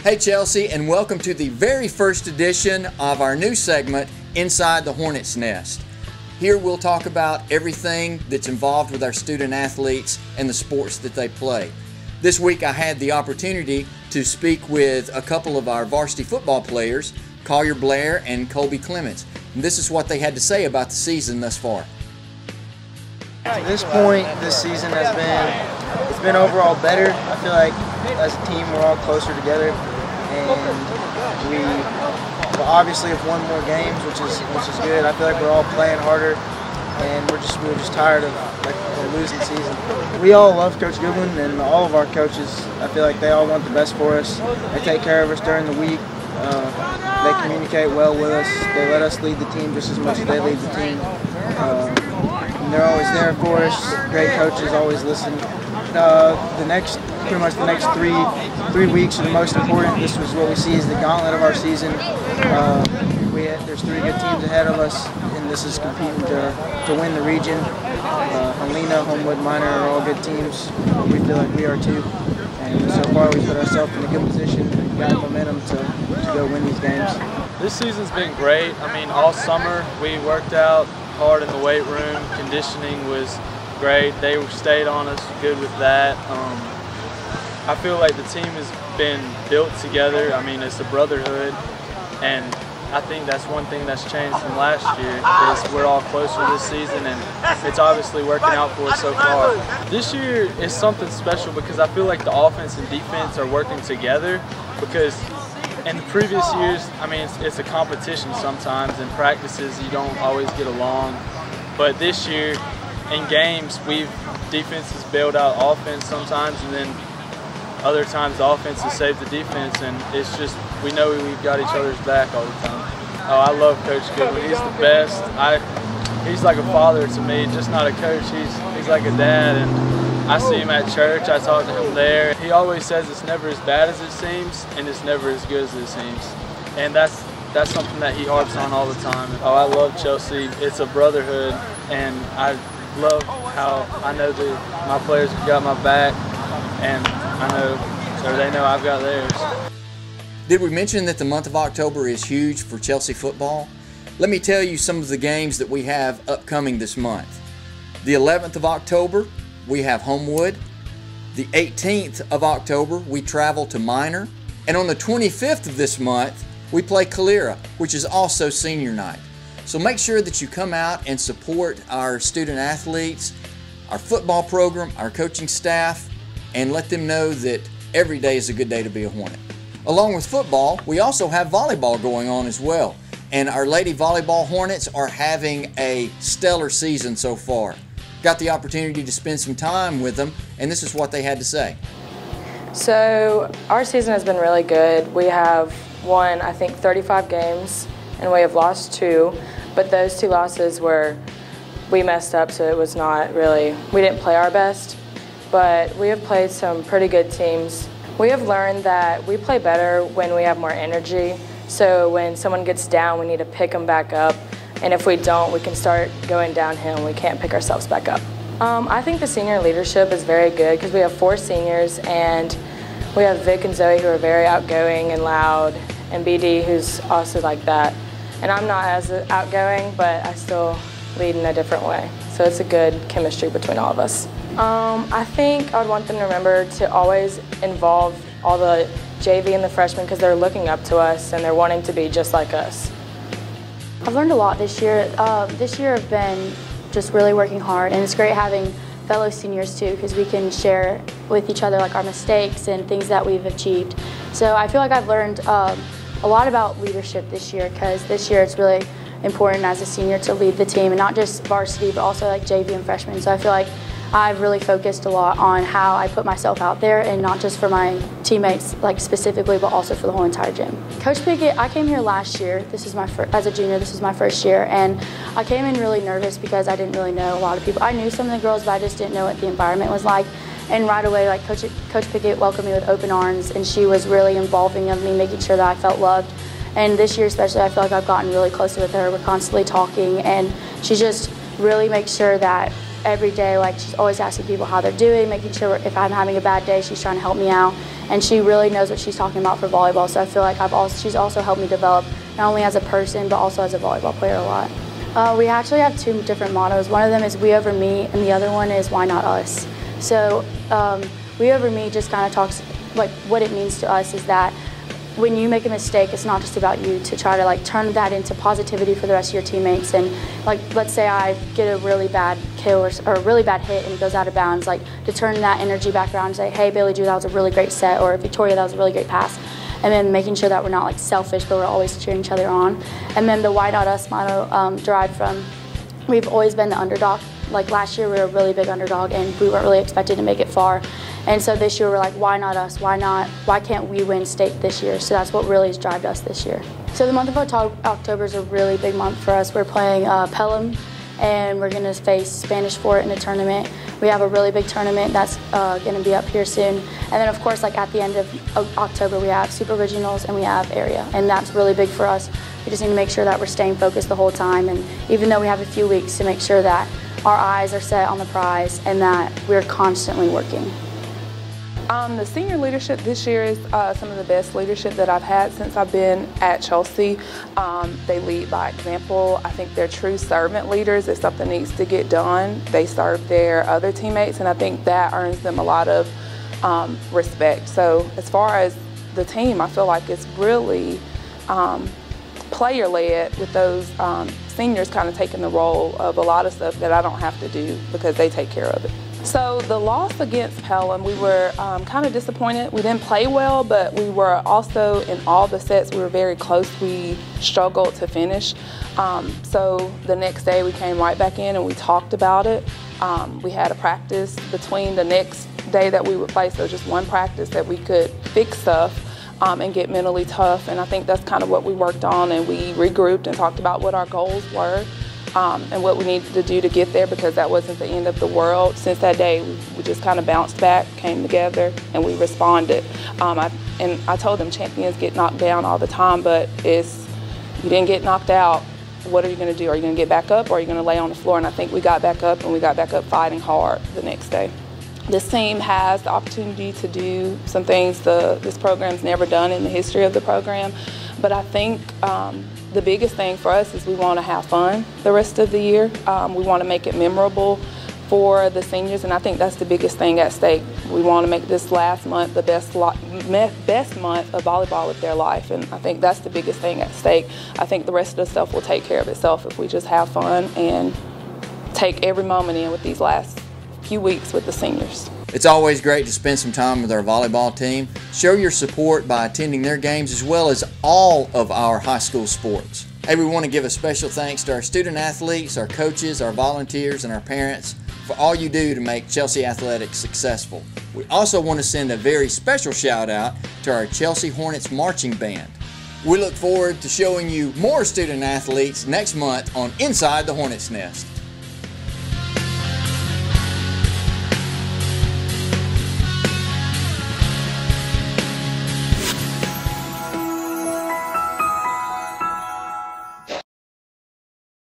Hey Chelsea, and welcome to the very first edition of our new segment, Inside the Hornets Nest. Here we'll talk about everything that's involved with our student athletes and the sports that they play. This week I had the opportunity to speak with a couple of our varsity football players, Collier Blair and Colby Clements. And this is what they had to say about the season thus far. To this point, this season has been overall better. I feel like as a team we're all closer together, and we obviously have won more games, which is good. I feel like we're all playing harder, and we're just tired of the losing season. We all love Coach Goodwin, and all of our coaches. I feel like they all want the best for us. They take care of us during the week. They communicate well with us. They let us lead the team just as much as they lead the team. And they're always there for us. Great coaches always listen. Pretty much the next three weeks are the most important. This was what we see as the gauntlet of our season. There's three good teams ahead of us, and this is competing to win the region. Helena, Homewood, Minor are all good teams. We feel like we are too. And so far we put ourselves in a good position and got momentum to go win these games. This season's been great. I mean, all summer we worked out hard in the weight room. Conditioning was great. They stayed on us good with that. I feel like the team has been built together. I mean, it's a brotherhood, and I think that's one thing that's changed from last year is we're all closer this season, and it's obviously working out for us so far. This year is something special because I feel like the offense and defense are working together, because in the previous years, I mean, it's a competition sometimes. In practices, you don't always get along, but this year in games, defense has bailed out offense sometimes, and then other times the offense has saved the defense, and it's just, we know we've got each other's back all the time. Oh, I love Coach Goodwin. He's the best. He's like a father to me, just not a coach. He's like a dad, and I see him at church. I talk to him there. He always says it's never as bad as it seems, and it's never as good as it seems. And that's something that he harps on all the time. Oh, I love Chelsea. It's a brotherhood, and I love how I know that my players have got my back, and they know I've got theirs. Did we mention that the month of October is huge for Chelsea football? Let me tell you some of the games that we have upcoming this month. The 11th of October, we have Homewood. The 18th of October, we travel to Minor. And on the 25th of this month, we play Calera, which is also senior night. So make sure that you come out and support our student athletes, our football program, our coaching staff, and let them know that every day is a good day to be a Hornet. Along with football, we also have volleyball going on as well. And our Lady Volleyball Hornets are having a stellar season so far. Got the opportunity to spend some time with them, and this is what they had to say. So our season has been really good. We have won, I think, 35 games, and we have lost 2. But those 2 losses we messed up, so it was not really, we didn't play our best. But we have played some pretty good teams. We have learned that we play better when we have more energy. So when someone gets down, we need to pick them back up. And if we don't, we can start going downhill and we can't pick ourselves back up. I think the senior leadership is very good because we have 4 seniors, and we have Vic and Zoe who are very outgoing and loud, and BD who's also like that. And I'm not as outgoing, but I still lead in a different way. So it's a good chemistry between all of us. I think I would want them to remember to always involve all the JV and the freshmen because they're looking up to us and they're wanting to be just like us. I've learned a lot this year. This year I've been just really working hard, and it's great having fellow seniors too because we can share with each other like our mistakes and things that we've achieved. So I feel like I've learned a lot about leadership this year because this year it's really important as a senior to lead the team, and not just varsity but also like JV and freshmen. So I feel like I've really focused a lot on how I put myself out there, and not just for my teammates like specifically, but also for the whole entire gym. Coach Pickett, I came here last year. This is as a junior, this is my first year, and I came in really nervous because I didn't really know a lot of people. I knew some of the girls, but I just didn't know what the environment was like. And right away, like Coach Pickett welcomed me with open arms, and she was really involving of me, making sure that I felt loved. And this year especially, I feel like I've gotten really close with her. We're constantly talking, and she just really makes sure that every day, like she's always asking people how they're doing, making sure if I'm having a bad day, she's trying to help me out. And she really knows what she's talking about for volleyball, so I feel like she's also helped me develop not only as a person, but also as a volleyball player a lot. We actually have two different mottos. One of them is we over me, and the other one is why not us. So we over me just kind of talks, like what it means to us is that when you make a mistake, it's not just about you, to try to like turn that into positivity for the rest of your teammates. And like, let's say I get a really bad kill or a really bad hit and it goes out of bounds, like to turn that energy back around and say, hey, Bailey Drew, that was a really great set, or Victoria, that was a really great pass. And then making sure that we're not like selfish, but we're always cheering each other on. And then the why not us motto derived from, we've always been the underdog. Like last year we were a really big underdog and we weren't really expected to make it far. And so this year we're like, why not us? Why can't we win state this year? So that's what really has driven us this year. So the month of October is a really big month for us. We're playing Pelham, and we're gonna face Spanish Fort in a tournament. We have a really big tournament that's gonna be up here soon. And then of course, like at the end of October, we have Super Regionals and we have Area. And that's really big for us. We just need to make sure that we're staying focused the whole time. And even though we have a few weeks, to make sure that our eyes are set on the prize and that we're constantly working. The senior leadership this year is some of the best leadership that I've had since I've been at Chelsea. They lead by example. I think they're true servant leaders. If something needs to get done, they serve their other teammates, and I think that earns them a lot of respect. So as far as the team, I feel like it's really player-led, with those seniors kind of taking the role of a lot of stuff that I don't have to do because they take care of it. So the loss against Pelham, we were kind of disappointed. We didn't play well, but we were also, in all the sets, we were very close. We struggled to finish. So the next day we came right back in and we talked about it. We had a practice between the next day that we would play, so just one practice that we could fix stuff and get mentally tough. And I think that's kind of what we worked on, and we regrouped and talked about what our goals were. And what we needed to do to get there, because that wasn't the end of the world. Since that day, we just kind of bounced back, came together, and we responded. I told them champions get knocked down all the time, but you didn't get knocked out. What are you going to do? Are you going to get back up, or are you going to lay on the floor? And I think we got back up, and we got back up fighting hard the next day. This team has the opportunity to do some things this program's never done in the history of the program, but I think the biggest thing for us is we want to have fun the rest of the year. We want to make it memorable for the seniors, and I think that's the biggest thing at stake. We want to make this last month the best month of volleyball of their life, and I think that's the biggest thing at stake. I think the rest of the stuff will take care of itself if we just have fun and take every moment in with these last few weeks with the seniors. It's always great to spend some time with our volleyball team. Show your support by attending their games as well as all of our high school sports. Hey, we want to give a special thanks to our student athletes, our coaches, our volunteers, and our parents for all you do to make Chelsea Athletics successful. We also want to send a very special shout out to our Chelsea Hornets marching band. We look forward to showing you more student athletes next month on Inside the Hornets Nest.